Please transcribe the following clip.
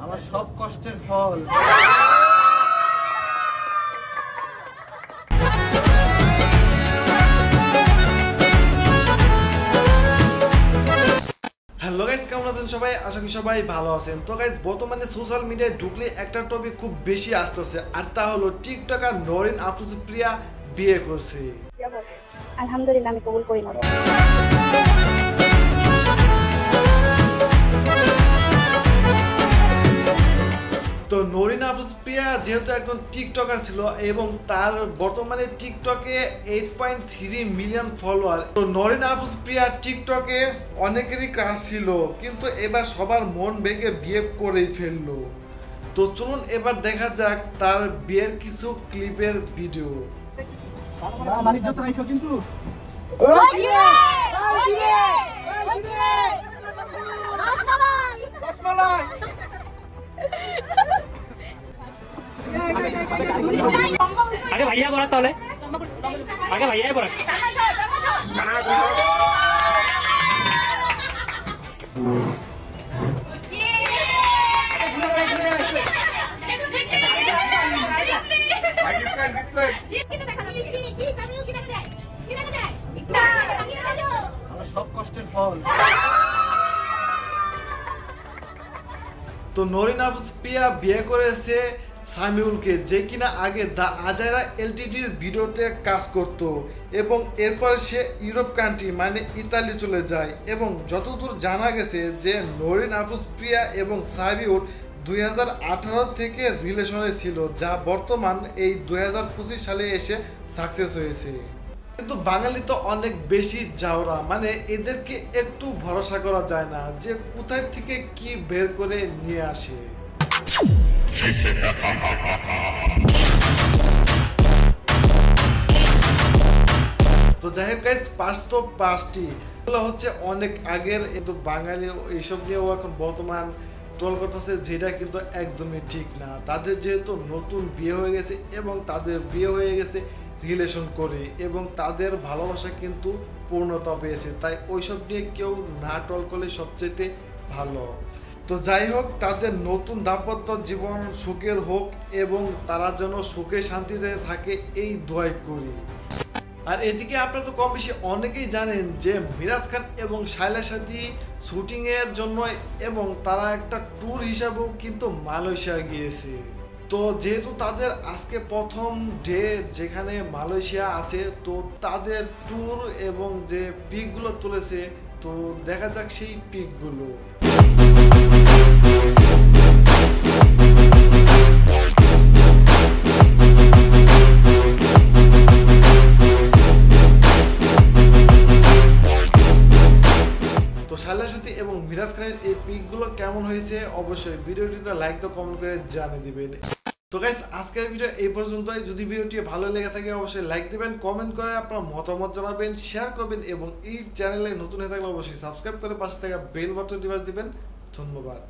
আমার সব কষ্টের ফল। হ্যালো গাইস, কেমন আছেন সবাই? আশা করি সবাই ভালো আছেন। তো গাইস, বর্তমানে সোশ্যাল মিডিয়ায় ঢুকলে একটা টপিক খুব বেশি আসতেছে, আর তা হলো টিকটকার নরিন আফরোজপ্রিয়া বিয়ে করছে। আলহামদুলিল্লাহ, আমি কবুল করি না। তো নরিন আফরোজপ্রিয়া যেহেতু একজন টিকটকার ছিল এবং তার বর্তমানে টিকটকে 8.3 মিলিয়ন ফলোয়ার। তো নরিন আফরোজপ্রিয়া টিকটকে অনেকেরই কাজ ছিল, কিন্তু এবার সবার মন ভেঙে বিয়ে করেই ফেললো। তো চলুন এবার দেখা যাক তার বিয়ের কিছু ক্লিপের ভিডিও। আগে ভাইয়া পড়া, তাহলে আগে ভাইয়াই পড়া। সব কষ্টের ফল। তো নরিন আফরোজপ্রিয়া বিয়ে করেছে সামিউলকে, যে কিনা আগে দা আজাইরা এলটিডির ভিডিওতে কাজ করত এবং এরপরে সে ইউরোপ কান্ট্রি মানে ইতালি চলে যায়। এবং যতদূর জানা গেছে যে নরিন আফরোজপ্রিয়া এবং সামিউল 2018 থেকে রিলেশনে ছিল, যা বর্তমান এই 2025 সালে এসে সাকসেস হয়েছে। কিন্তু বাঙালি তো অনেক বেশি জাউরা, মানে এদেরকে একটু ভরসা করা যায় না যে কোথায় থেকে কি বের করে নিয়ে আসে। তো যাই হোক গাইস, পাঁচ তো পাঁচটি এগুলো হচ্ছে অনেক আগের, কিন্তু বাঙালি এইসব নিয়েও এখন বর্তমান ট্রল করতেছে, যেটা কিন্তু একদমই ঠিক না। তাদের যেহেতু নতুন বিয়ে হয়ে গেছে এবং তাদের বিয়ে হয়ে গেছে রিলেশন করে এবং তাদের ভালোবাসা কিন্তু পূর্ণতা পেয়েছে, তাই ওইসব নিয়ে কেউ না ট্রল করলে সবচেয়ে ভালো। তো যাই হোক, তাদের নতুন দাম্পত্য জীবন সুখের হোক এবং তারা যেন সুখে শান্তিতে থাকে, এই দোয়াই করি। আর এদিকে আপনারা তো কম বেশি অনেকেই জানেন যে মিরাজ খান এবং শায়লা সাথী শুটিংয়ের জন্য এবং তারা একটা ট্যুর হিসাবেও কিন্তু মালয়েশিয়া গিয়েছে। তো যেহেতু তাদের আজকে প্রথম ডে যেখানে মালয়েশিয়া আছে, তো তাদের ট্যুর এবং যে পিকগুলো তুলেছে, তো দেখা যাক সেই পিকগুলো। তো শায়লা সাথী এবং মিরাজ খানের এই পিকগুলো কেমন হয়েছে অবশ্যই ভিডিওটিতে লাইক তো কমেন্ট করে জানিয়ে দিবেন। তো গাইস, আজকের ভিডিও এই পর্যন্তই। যদি ভিডিওটি ভালো লেগে থাকে অবশ্যই লাইক দিবেন, কমেন্ট করে আপনার মতামত জানাবেন, শেয়ার করবেন এবং এই চ্যানেলে নতুন হয়ে থাকলে অবশ্যই সাবস্ক্রাইব করে পাশে থাকা বেল বাটন টিপে দিবেন। ধন্যবাদ।